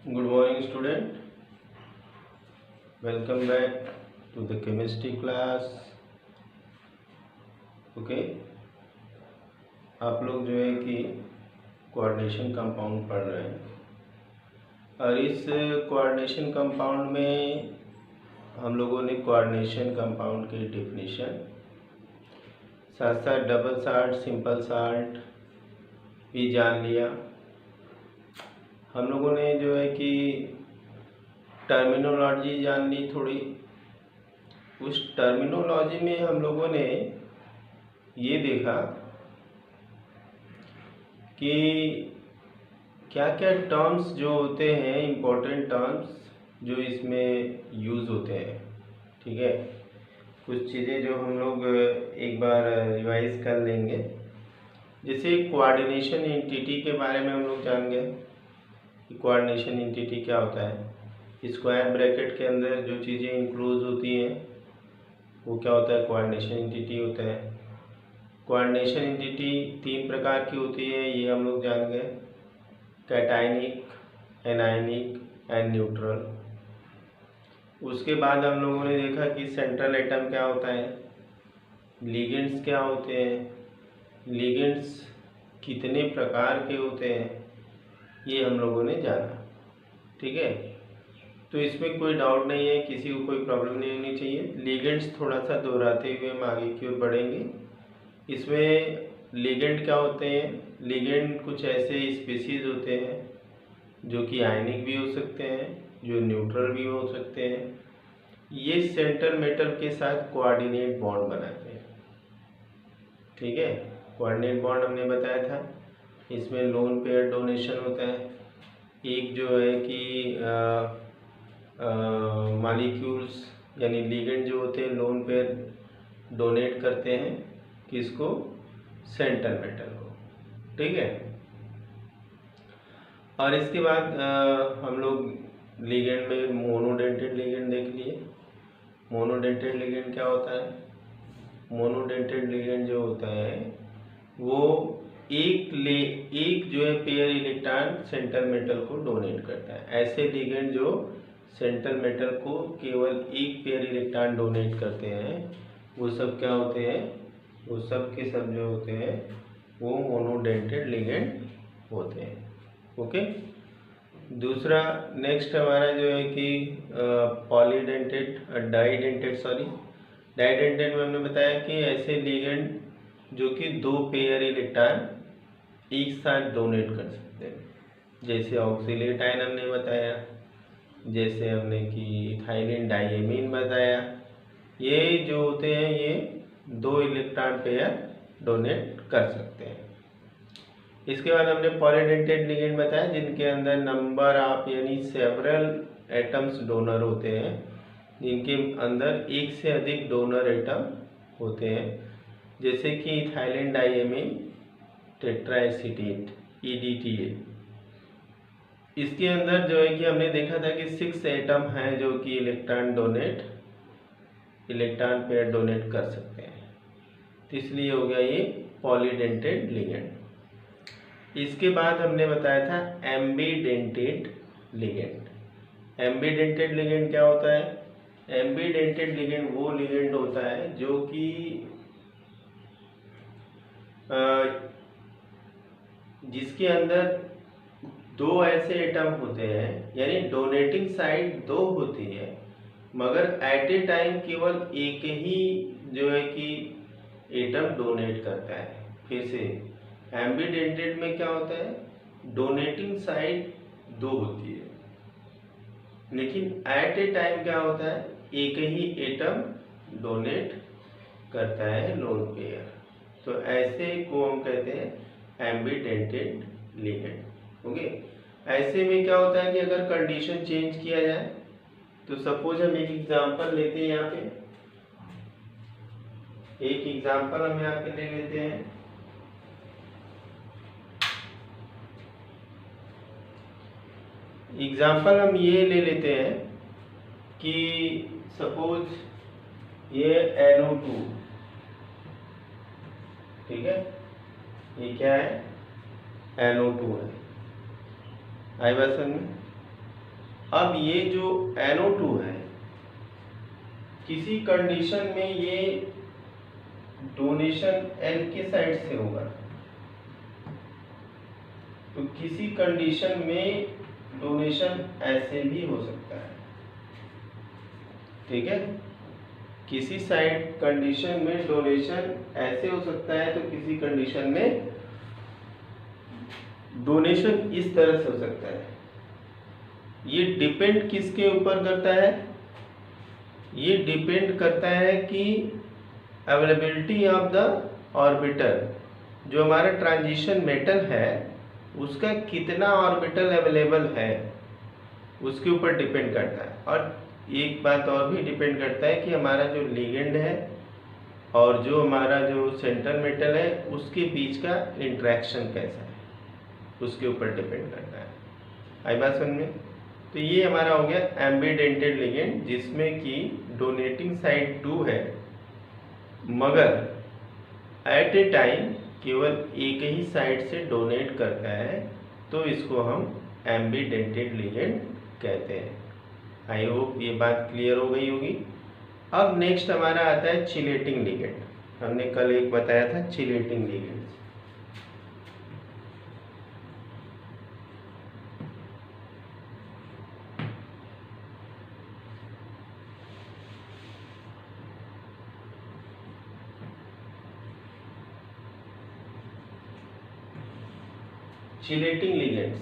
Good morning, student. Welcome back to the chemistry class. Okay, आप लोग जो है कि कोऑर्डिनेशन कंपाउंड पढ़ रहे हैं और इस कोऑर्डिनेशन कंपाउंड में हम लोगों ने कोऑर्डिनेशन कंपाउंड की डेफिनेशन साथ साथ डबल साल्ट, सिंपल साल्ट भी जान लिया। हम लोगों ने जो है कि टर्मिनोलॉजी जान ली थोड़ी। उस टर्मिनोलॉजी में हम लोगों ने ये देखा कि क्या क्या टर्म्स जो होते हैं, इम्पोर्टेंट टर्म्स जो इसमें यूज़ होते हैं। ठीक है, कुछ चीज़ें जो हम लोग एक बार रिवाइज कर लेंगे। जैसे कोऑर्डिनेशन एंटिटी के बारे में हम लोग जान गए कि कोऑर्डिनेशन एंटिटी क्या होता है। स्क्वायर ब्रैकेट के अंदर जो चीज़ें इंक्लूड होती हैं वो क्या होता है, कोऑर्डिनेशन एंटिटी होता है। कोऑर्डिनेशन एंटिटी तीन प्रकार की होती है, ये हम लोग जान गए, कैटायनिक, एनायनिक एंड न्यूट्रल। उसके बाद हम लोगों ने देखा कि सेंट्रल एटम क्या होता है, लिगेंड्स क्या होते हैं, लिगेंड्स कितने प्रकार के होते हैं, ये हम लोगों ने जाना। ठीक है, तो इसमें कोई डाउट नहीं है, किसी को कोई प्रॉब्लम नहीं होनी चाहिए। लिगेंड्स थोड़ा सा दोहराते हुए हम आगे की ओर बढ़ेंगे। इसमें लिगेंड क्या होते हैं, लिगेंड कुछ ऐसे स्पीसीज होते हैं जो कि आयनिक भी हो सकते हैं, जो न्यूट्रल भी हो सकते हैं। ये सेंट्रल मेटल के साथ कोऑर्डिनेट बॉन्ड बनाते हैं। ठीक है, कोऑर्डिनेट बॉन्ड हमने बताया था। इसमें लोन पेयर डोनेशन होता है। एक जो है कि मॉलिक्यूल्स यानी लिगेंड जो होते हैं लोन पेयर डोनेट करते हैं किसको, सेंट्रल मेटल को। ठीक है, और इसके बाद हम लोग लिगेंड में मोनोडेंटेड लिगेंड देख लिए। मोनोडेंटेड लिगेंड क्या होता है, मोनोडेंटेड लिगेंड जो होता है वो एक जो है पेयर इलेक्ट्रॉन सेंट्रल मेटल को डोनेट करता है। ऐसे लिगेंड जो सेंट्रल मेटल को केवल एक पेयर इलेक्ट्रॉन डोनेट करते हैं वो सब क्या होते हैं, वो सब के सब जो होते हैं वो मोनोडेंटेड लिगेंड होते हैं। ओके, दूसरा नेक्स्ट हमारा जो है कि पॉलीडेंटेड डाइडेंटेड में हमने बताया कि ऐसे लिगेंड जो कि दो पेयर इलेक्ट्रॉन एक साथ डोनेट कर सकते हैं, जैसे ऑक्सीलेट आयन हमने बताया, जैसे हमने कि इथाइलिन डाइएमीन बताया। ये जो होते हैं ये दो इलेक्ट्रॉन पेयर डोनेट कर सकते हैं। इसके बाद हमने पॉलीडेंटेड लिगेंड बताया जिनके अंदर नंबर ऑफ यानी सेवरल एटम्स डोनर होते हैं, जिनके अंदर एक से अधिक डोनर एटम होते हैं, जैसे कि इथाइलिन डाइएमीन टेट्राएसिटेट EDTA। इसके अंदर जो है कि हमने देखा था कि 6 एटम हैं जो कि इलेक्ट्रॉन पेयर डोनेट कर सकते हैं, तो इसलिए हो गया ये पॉलीडेंटेड लिगेंड। इसके बाद हमने बताया था एम्बीडेंटेड लिगेंड। एम्बीडेंटेड लिगेंड क्या होता है, एम्बीडेंटेड लिगेंड वो लिगेंड होता है जो कि जिसके अंदर दो ऐसे एटम होते हैं, यानी डोनेटिंग साइड दो होती है मगर एट ए टाइम केवल एक ही जो है कि एटम डोनेट करता है। फिर से एम्बीडेंटेड में क्या होता है, डोनेटिंग साइड दो होती है लेकिन एट ए टाइम क्या होता है, एक ही एटम डोनेट करता है लोन पेयर। तो ऐसे को हम कहते हैं एम्बीडेंटेड लिगेंड। ओके, ऐसे में क्या होता है कि अगर कंडीशन चेंज किया जाए, तो सपोज हम एक एग्जांपल लेते हैं, यहाँ पे एक एग्जांपल हम यहाँ पे ले लेते हैं। एग्जांपल हम ये ले लेते हैं कि सपोज ये NO2, ठीक है, ये क्या है, NO2 है। आई बात समझ में, अब ये जो NO2 है, किसी कंडीशन में ये डोनेशन L के साइड से होगा, तो किसी कंडीशन में डोनेशन ऐसे भी हो सकता है। ठीक है, किसी साइड कंडीशन में डोनेशन ऐसे हो सकता है, तो किसी कंडीशन में डोनेशन इस तरह से हो सकता है। ये डिपेंड किसके ऊपर करता है? ये डिपेंड करता है कि अवेलेबिलिटी ऑफ द ऑर्बिटल, जो हमारा ट्रांजिशन मेटल है उसका कितना ऑर्बिटल अवेलेबल है उसके ऊपर डिपेंड करता है। और एक बात और भी डिपेंड करता है कि हमारा जो लिगेंड है और जो हमारा जो सेंटर मेटल है उसके बीच का इंटरेक्शन कैसा है, उसके ऊपर डिपेंड करता है। आई बात समझ में? तो ये हमारा हो गया एम्बीडेंटेड लिगेंड, जिसमें कि डोनेटिंग साइड 2 है मगर एट ए टाइम केवल एक ही साइड से डोनेट करता है, तो इसको हम एम्बीडेंटेड लिगेंड कहते हैं। आई होप ये बात क्लियर हो गई होगी। अब नेक्स्ट हमारा आता है चिलेटिंग लिगेंड। हमने कल एक बताया था चिलेटिंग लिगेंड। चिलेटिंग लिगेंड्स,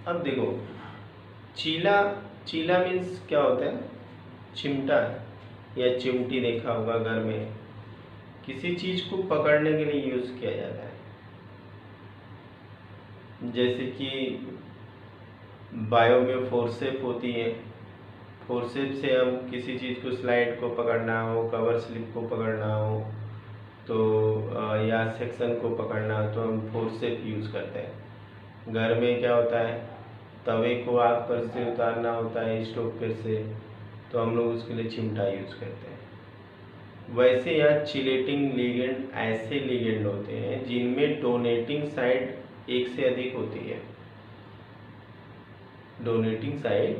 अब देखो चीला मीन्स क्या होता है? चिमटा या चिमटी देखा होगा घर में, किसी चीज को पकड़ने के लिए यूज किया जाता है। जैसे कि बायो में फोर्सेप होती है, फोर्सेप से हम किसी चीज को स्लाइड को पकड़ना हो, कवर स्लिप को पकड़ना हो तो या सेक्शन को पकड़ना हो तो हम फोर्सेप यूज करते हैं। घर में क्या होता है, तवे को आग पर से उतारना होता है स्टोव पर से, तो हम लोग उसके लिए चिमटा यूज करते हैं। वैसे यहाँ चिलेटिंग लिगेंड ऐसे लिगेंड होते हैं जिनमें डोनेटिंग साइड एक से अधिक होती है। डोनेटिंग साइड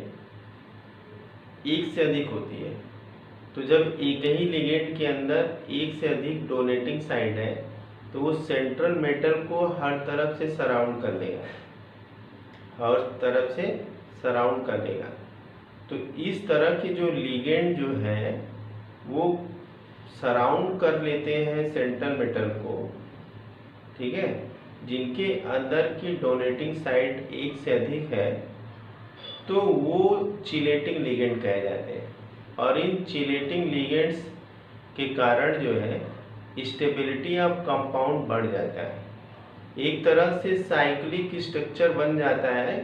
एक से अधिक होती है, तो जब एक ही लिगेंड के अंदर एक से अधिक डोनेटिंग साइड है तो वो सेंट्रल मेटल को हर तरफ से सराउंड कर लेगा, हर तरफ से सराउंड कर लेगा। तो इस तरह के जो लिगेंड जो है वो सराउंड कर लेते हैं सेंट्रल मेटल को, ठीक है, जिनके अंदर की डोनेटिंग साइड एक से अधिक है, तो वो चिलेटिंग लिगेंड कहे जाते हैं। और इन चिलेटिंग लिगेंड्स के कारण जो है स्टेबिलिटी ऑफ कंपाउंड बढ़ जाता है, एक तरह से साइक्लिक स्ट्रक्चर बन जाता है।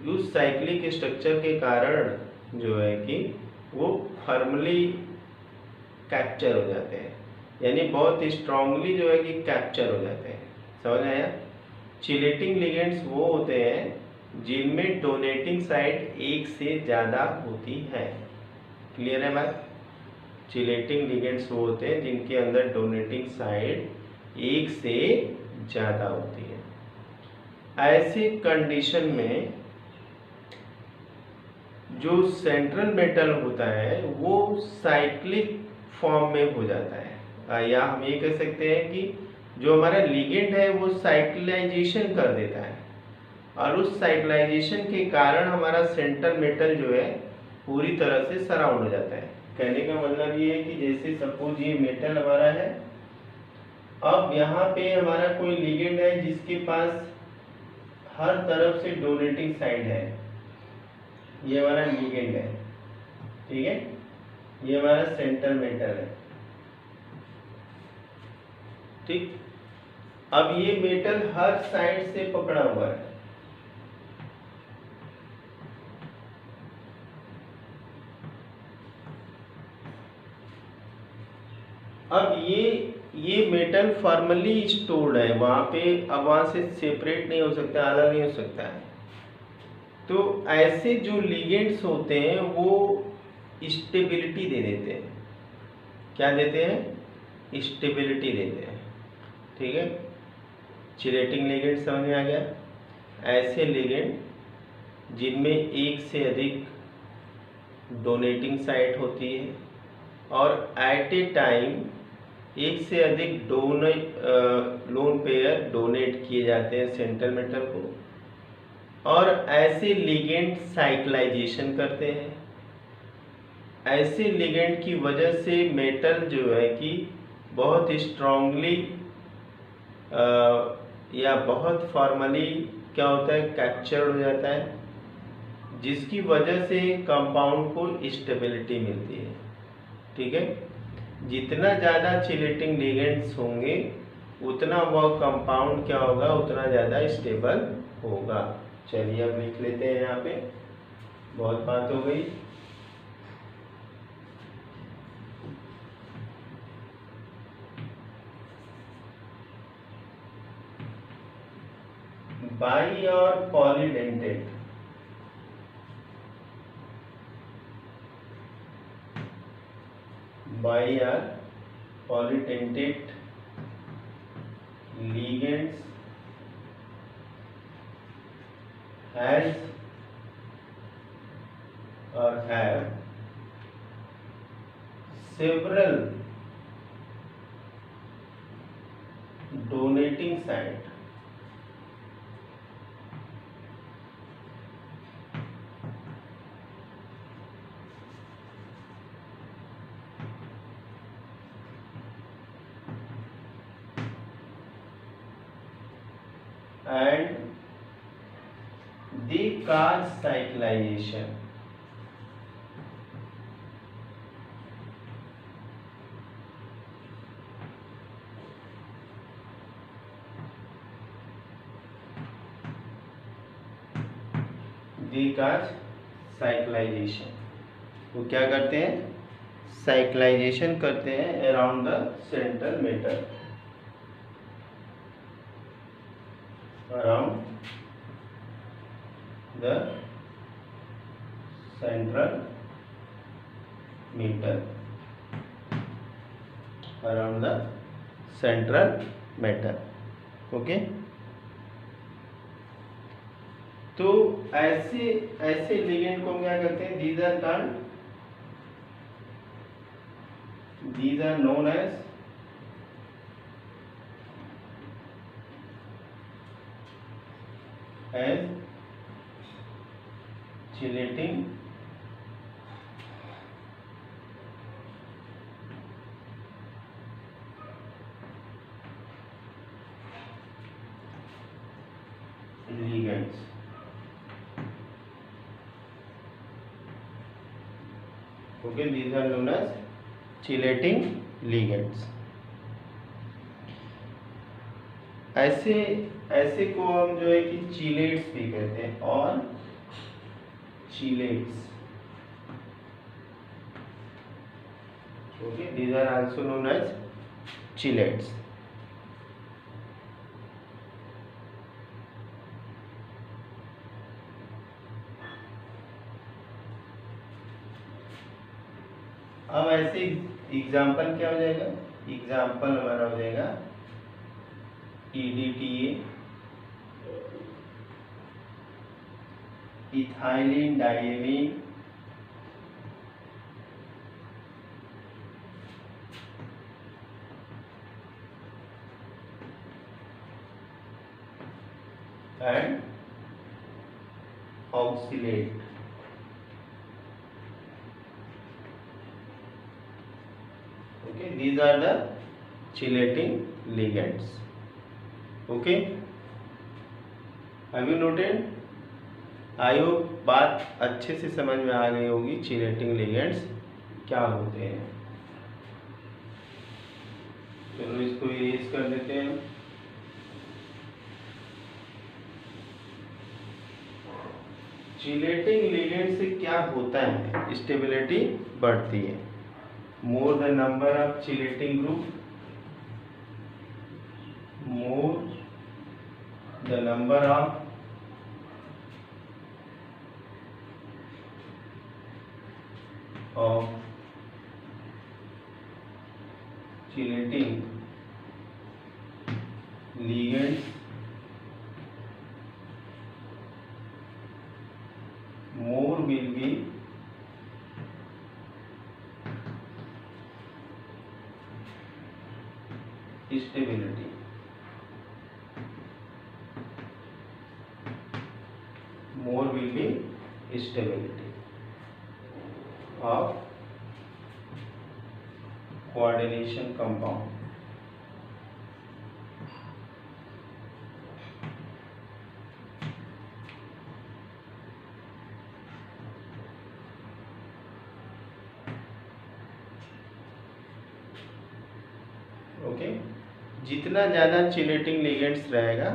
उस साइक्लिक स्ट्रक्चर के कारण जो है कि वो फर्मली कैप्चर हो जाते हैं, यानी बहुत स्ट्रांगली जो है कि कैप्चर हो जाते हैं। समझ आया? चिलेटिंग लिगेंड्स वो होते हैं जिनमें डोनेटिंग साइड एक से ज़्यादा होती है। क्लियर है बात? चिलेटिंग लिगेंड्स वो होते हैं जिनके अंदर डोनेटिंग साइड एक से ज़्यादा होती है। ऐसे कंडीशन में जो सेंट्रल मेटल होता है वो साइक्लिक फॉर्म में हो जाता है, या हम ये कह सकते हैं कि जो हमारा लिगेंड है वो साइक्लाइजेशन कर देता है, और उस साइक्लाइजेशन के कारण हमारा सेंट्रल मेटल जो है पूरी तरह से सराउंड हो जाता है। कहने का मतलब ये है कि जैसे सपोज ये मेटल हमारा है, अब यहाँ पे हमारा कोई लिगेंड है जिसके पास हर तरफ से डोनेटिंग साइड है, ये हमारा लिगेंड है, ठीक है, ये हमारा सेंट्रल मेटल है, ठीक। अब ये मेटल हर साइड से पकड़ा हुआ है, अब ये मेटल फॉर्मली स्टोर्ड है वहां पे, अब वहां से सेपरेट नहीं हो सकता, अलग नहीं हो सकता है। तो ऐसे जो लिगेंड्स होते हैं वो स्टेबिलिटी दे देते हैं। क्या देते हैं? स्टेबिलिटी देते हैं, ठीक है। चिलेटिंग लिगेंड समझ में आ गया? ऐसे लिगेंड जिनमें एक से अधिक डोनेटिंग साइट होती है और एट ए टाइम एक से अधिक लोन पेयर डोनेट किए जाते हैं सेंट्रल मेटल को, और ऐसे लिगेंड साइक्लाइजेशन करते हैं। ऐसे लिगेंड की वजह से मेटल जो है कि बहुत स्ट्रांगली या बहुत फॉर्मली क्या होता है, कैप्चर्ड हो जाता है, जिसकी वजह से कंपाउंड को स्टेबिलिटी मिलती है। ठीक है, जितना ज़्यादा चिलेटिंग लिगेंड्स होंगे उतना वह कंपाउंड क्या होगा, उतना ज़्यादा स्टेबल होगा। चलिए अब लिख लेते हैं, यहाँ पे बहुत बात हो गई। बाई और polydentate bi or polydentate ligands has or have several donating site and they cause cyclization. They cause cyclization. वो क्या करते हैं, साइक्लाइजेशन करते हैं around the central metal, around the central metal, around the central metal. Okay, तो ऐसे ऐसे ligand को क्या कहते हैं, these are known as chelating ligands. Okay, these are known as chelating ligands. ऐसे ऐसे को हम जो है कि चिलेट्स भी कहते हैं, और chelates. Okay, these are also known as chelates. अब ऐसे एग्जाम्पल क्या हो जाएगा, एग्जाम्पल हमारा हो जाएगा EDTA, ethylene diamine, and oxalate. Okay, these are the chelating ligands. Okay, have you noted? I hope बात अच्छे से समझ में आ गई होगी, चिलेटिंग लिगेंड्स क्या होते हैं। चलो इसको इरेज कर देते हैं। चिलेटिंग लिगेंड से क्या होता है, स्टेबिलिटी बढ़ती है। More the number of chelating group, more the number of chelating ligands more will be stability. More will be stability of coordination compound. Okay, जितना ज़्यादा चिलेटिंग लिगेंड्स रहेगा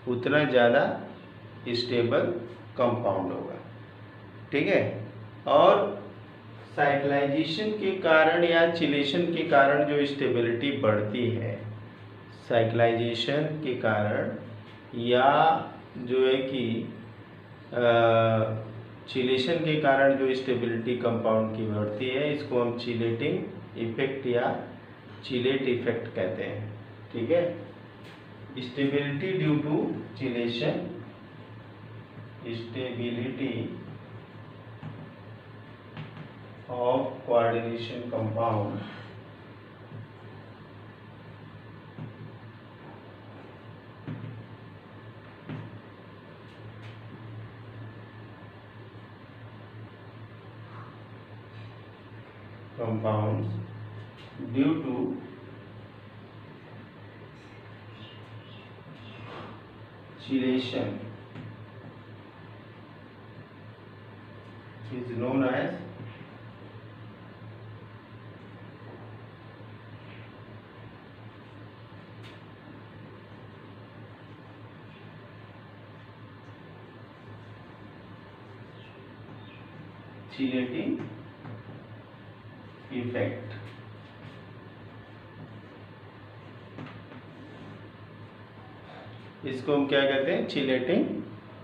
उतना ज़्यादा स्टेबल कंपाउंड होगा, ठीक है। और साइक्लाइजेशन के कारण या चिलेशन के कारण जो स्टेबिलिटी बढ़ती है, साइक्लाइजेशन के कारण या जो है कि चिलेशन के कारण जो स्टेबिलिटी कंपाउंड की बढ़ती है, इसको हम चिलेटिंग इफेक्ट या चिलेट इफेक्ट कहते हैं, ठीक है। Stability due to chelation, stability of coordination compound compounds due to chelation is known as chelating effect. इसको हम क्या कहते हैं? चिलेटिंग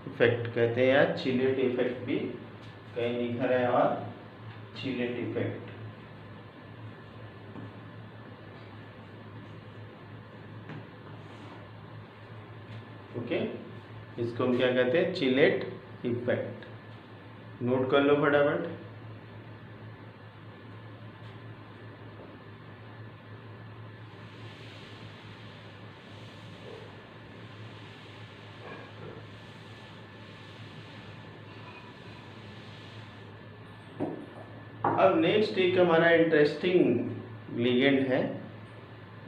इफेक्ट कहते हैं, या चिलेट इफेक्ट भी कहीं लिखा है, और चिलेट इफेक्ट। ओके, इसको हम क्या कहते हैं? Chelate effect. नोट कर लो फटाफट। अब नेक्स्ट एक हमारा इंटरेस्टिंग लिगेंड है,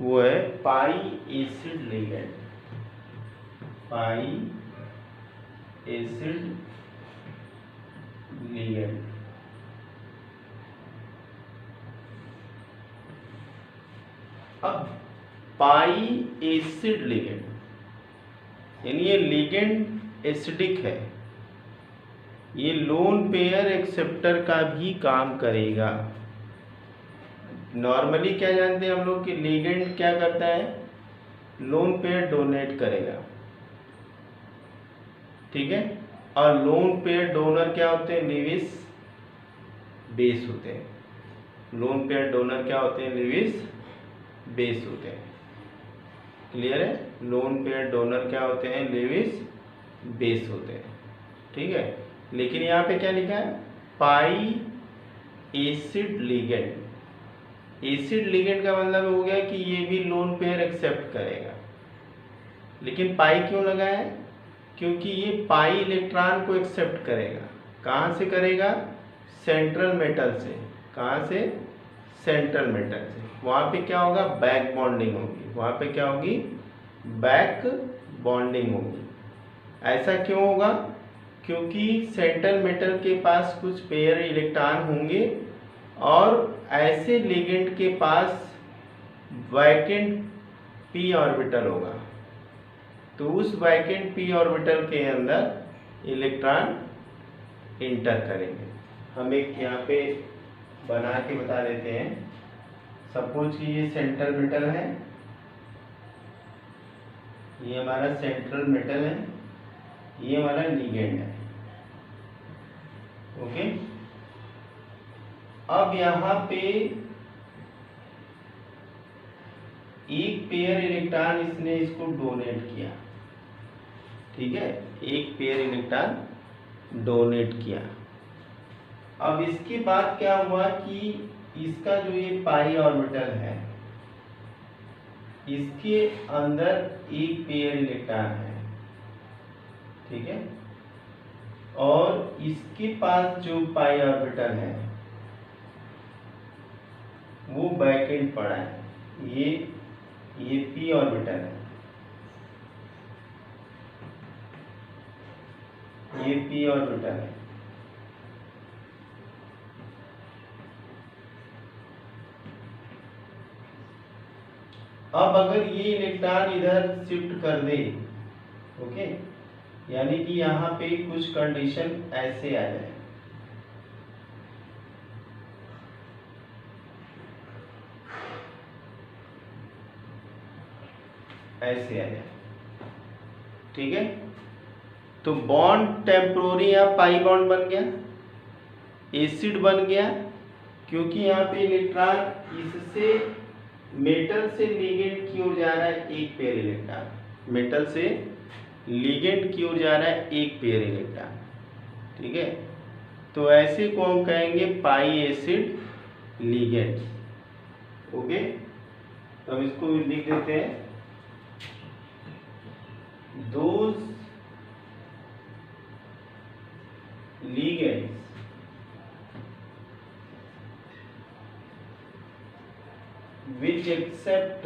वो है पाई एसिड लिगेंड। पाई एसिड लिगेंड। अब पाई एसिड लिगेंड यानी ये लिगेंड एसिडिक है, ये लोन पेयर एक्सेप्टर का भी काम करेगा। नॉर्मली क्या जानते हैं हम लोग कि लिगेंड क्या करता है? लोन पेयर डोनेट करेगा, ठीक है। और लोन पेयर डोनर क्या होते हैं? लेविस बेस होते हैं। लोन पेयर डोनर क्या होते हैं? लेविस बेस होते हैं। क्लियर है? लोन पेयर डोनर क्या होते हैं? लेविस बेस होते हैं, ठीक है। लेकिन यहाँ पे क्या लिखा है? पाई एसिड लिगेंड। एसिड लिगेंड का मतलब हो गया कि ये भी लोन पेयर एक्सेप्ट करेगा। लेकिन पाई क्यों लगा है? क्योंकि ये पाई इलेक्ट्रॉन को एक्सेप्ट करेगा। कहाँ से करेगा? सेंट्रल मेटल से। कहाँ से? सेंट्रल मेटल से। वहाँ पे क्या होगा? बैक बॉन्डिंग होगी। वहाँ पे क्या होगी? बैक बॉन्डिंग होगी। ऐसा क्यों होगा? क्योंकि सेंट्रल मेटल के पास कुछ पेयर इलेक्ट्रॉन होंगे और ऐसे लिगेंड के पास वैकेंट पी ऑर्बिटल होगा, तो उस वैकेंट पी ऑर्बिटल के अंदर इलेक्ट्रॉन इंटर करेंगे। हम एक यहाँ पे बना के बता देते हैं। सपोज कि ये सेंट्रल मेटल है, ये हमारा सेंट्रल मेटल है, ये हमारा लिगेंड है। ओके, अब यहाँ पे एक पेयर इलेक्ट्रॉन इसने इसको डोनेट किया, ठीक है। एक पेयर इलेक्ट्रॉन डोनेट किया, अब इसके बाद क्या हुआ कि इसका जो ये पाई ऑर्बिटल है, इसके अंदर एक पेयर इलेक्ट्रॉन है, ठीक है, और इसके पास जो पाई ऑर्बिटल है वो बैक एंड पड़ा है। ये पी ऑर्बिटल है, ये पी ऑर्बिटल है। अब अगर ये इलेक्ट्रॉन इधर शिफ्ट कर दे, ओके, यानी कि यहाँ पे कुछ कंडीशन ऐसे आ जाए, ऐसे आ जाए, ठीक है, तो बॉन्ड टेम्पोररी या पाई बॉन्ड बन गया, एसिड बन गया, क्योंकि यहाँ पे इलेक्ट्रॉन इससे मेटल से लिगेंड की ओर जा रहा है, एक पेयर इलेक्ट्रॉन मेटल से लिगेंड की ओर जा रहा है, एक पेयर इलेक्ट्रॉन, ठीक है, तो ऐसे को हम कहेंगे पाई एसिड लिगेंड, ओके। तो हम इसको लिख देते हैं, those ligands which accept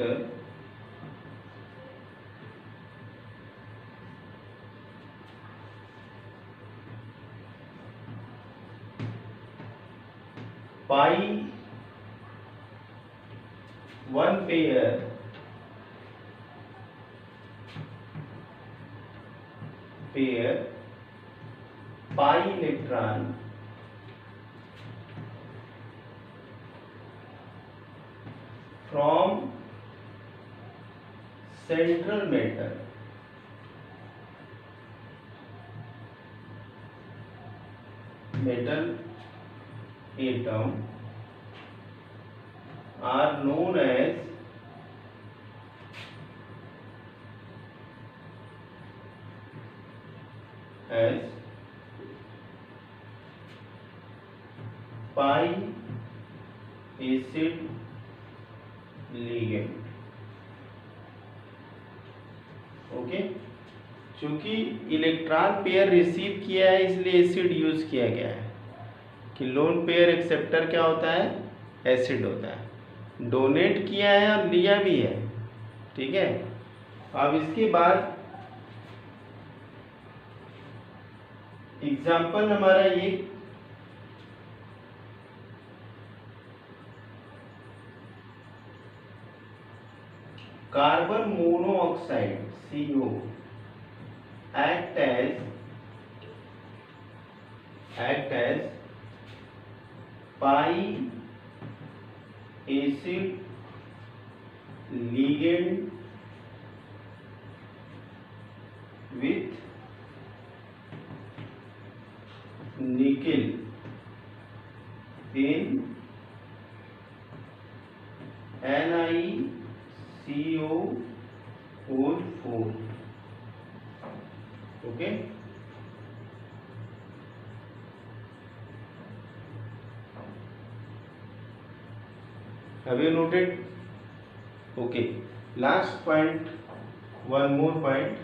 pi one pair pi electron from central metal atom are known as pi acid ligand, okay. चूंकि इलेक्ट्रॉन पेयर रिसीव किया है इसलिए एसिड यूज किया गया है, कि लोन पेयर एक्सेप्टर क्या होता है, एसिड होता है, डोनेट किया है और लिया भी है, ठीक है। अब इसके बाद एग्जाम्पल हमारा ये carbon monoxide CO act as pi acid ligand with nickel in NiCO4, okay. Have you noted? Okay. Last point, one more point.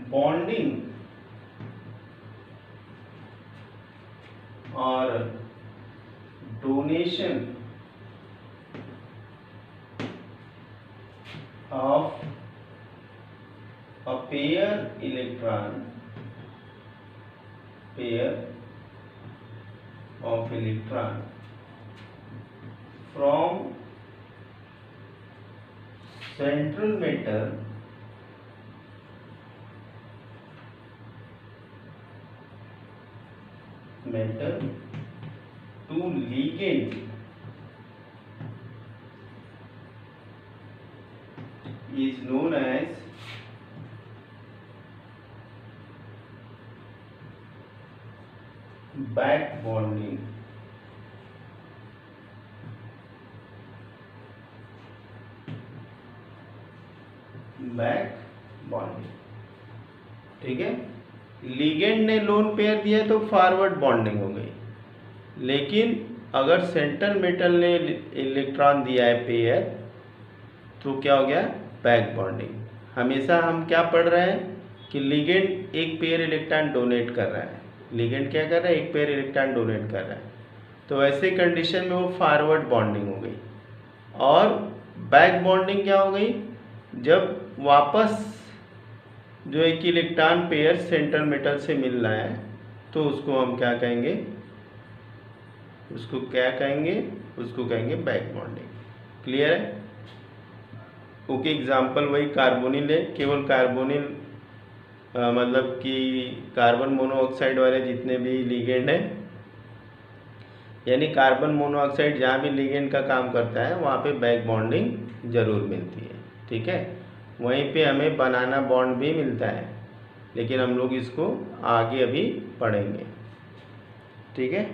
Bonding or donation of a pair of electron from central metal to ligand is known as back bonding, back bonding, ठीक है। Ligand ने lone pair दिया तो forward bonding हो गई, लेकिन अगर central metal ने इलेक्ट्रॉन दिया है पेयर तो क्या हो गया, बैक बॉन्डिंग। हमेशा हम क्या पढ़ रहे हैं कि लिगेंड एक पेयर इलेक्ट्रॉन डोनेट कर रहा है, लिगेंड क्या कर रहा है, एक पेयर इलेक्ट्रॉन डोनेट कर रहा है, तो ऐसे कंडीशन में वो फॉरवर्ड बॉन्डिंग हो गई। और बैक बॉन्डिंग क्या हो गई, जब वापस जो एक इलेक्ट्रॉन पेयर सेंट्रल मेटल से मिल रहा है तो उसको हम क्या कहेंगे, उसको क्या कहेंगे, उसको कहेंगे बैक बॉन्डिंग। क्लियर है। ओके, एग्जाम्पल वही कार्बोनिल है, केवल कार्बोनिल मतलब कि कार्बन मोनोऑक्साइड वाले जितने भी लिगेंड हैं, यानी कार्बन मोनोऑक्साइड जहाँ भी लिगेंड का काम करता है वहाँ पे बैक बॉन्डिंग जरूर मिलती है, ठीक है। वहीं पे हमें बनाना बॉन्ड भी मिलता है, लेकिन हम लोग इसको आगे अभी पढ़ेंगे, ठीक है।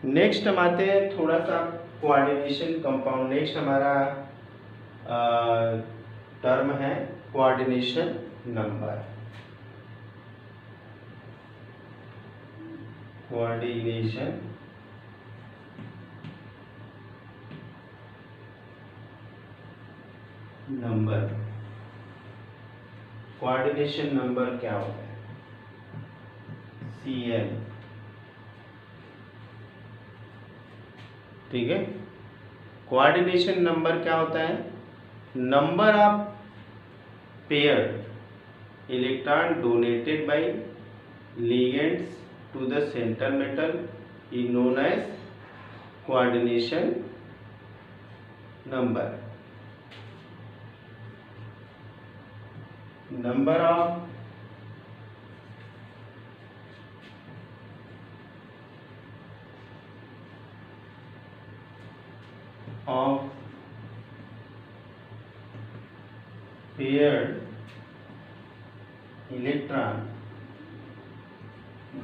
नेक्स्ट हम आते हैं थोड़ा सा कोऑर्डिनेशन कंपाउंड। नेक्स्ट हमारा टर्म है coordination number, coordination number. Coordination number क्या होता है, CN, ठीक है। कोऑर्डिनेशन नंबर क्या होता है, number of pair electron donated bye ligands to the central metal is known as coordination number. Number of paired electron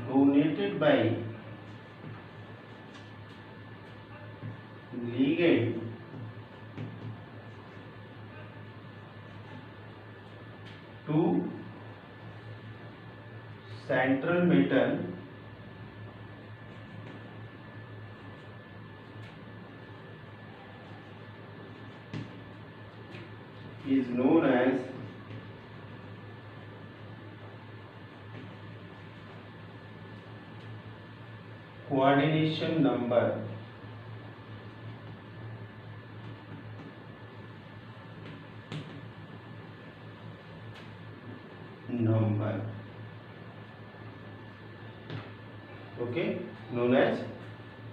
donated by ligand to central metal is known as coordination number. Okay, known as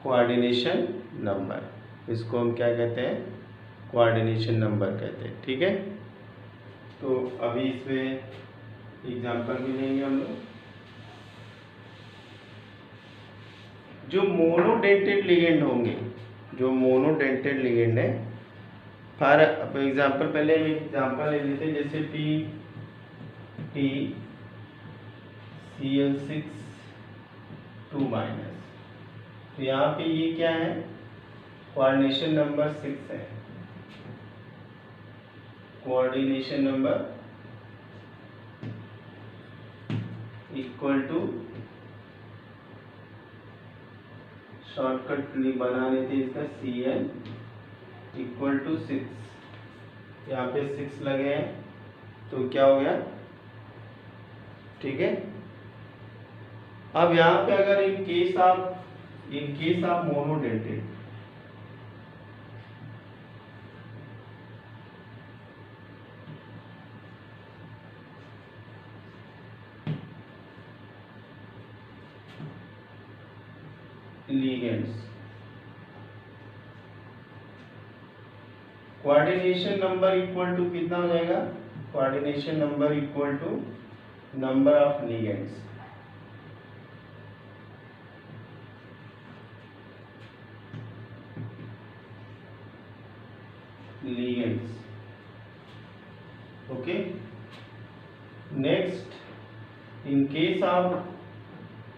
coordination number. इसको हम क्या कहते हैं, coordination number कहते हैं, ठीक है। तो अभी इसमें एग्जांपल भी लेंगे हम लोग। जो मोनोडेंटेड लिगेंड होंगे, जो मोनोडेंटेड लिगेंड है, फॉर एग्जांपल पहले एग्जांपल ले लेते हैं, जैसे Cl6 2-, तो यहाँ पे ये क्या है, कोऑर्डिनेशन नंबर 6 है, coordination number equal to, shortcut बना लेते हैं इसका, Cl इक्वल टू 6, यहाँ पे 6 लगे हैं तो क्या हो गया, ठीक है। अब यहाँ पे अगर in case of monodentate, ligands, coordination number equal to कितना हो जाएगा, coordination number equal to number of ligands, okay. Next in case of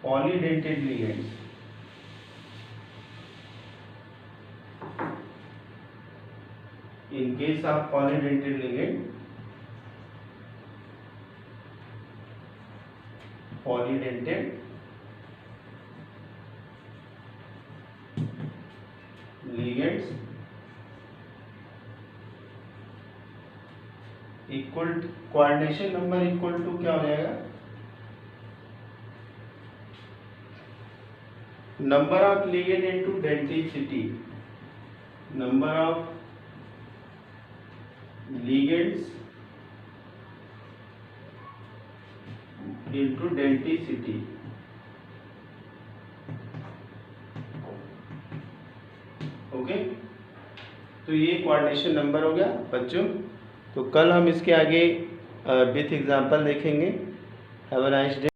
polydentate ligands, in case of polydentate ligand, polydentate ligands equal coordination number equal to क्या हो जाएगा, number of ligand into density, number of ligands into density. Okay, तो ये coordination number हो गया बच्चों। तो कल हम इसके आगे विथ एग्जांपल देखेंगे। Have a nice day.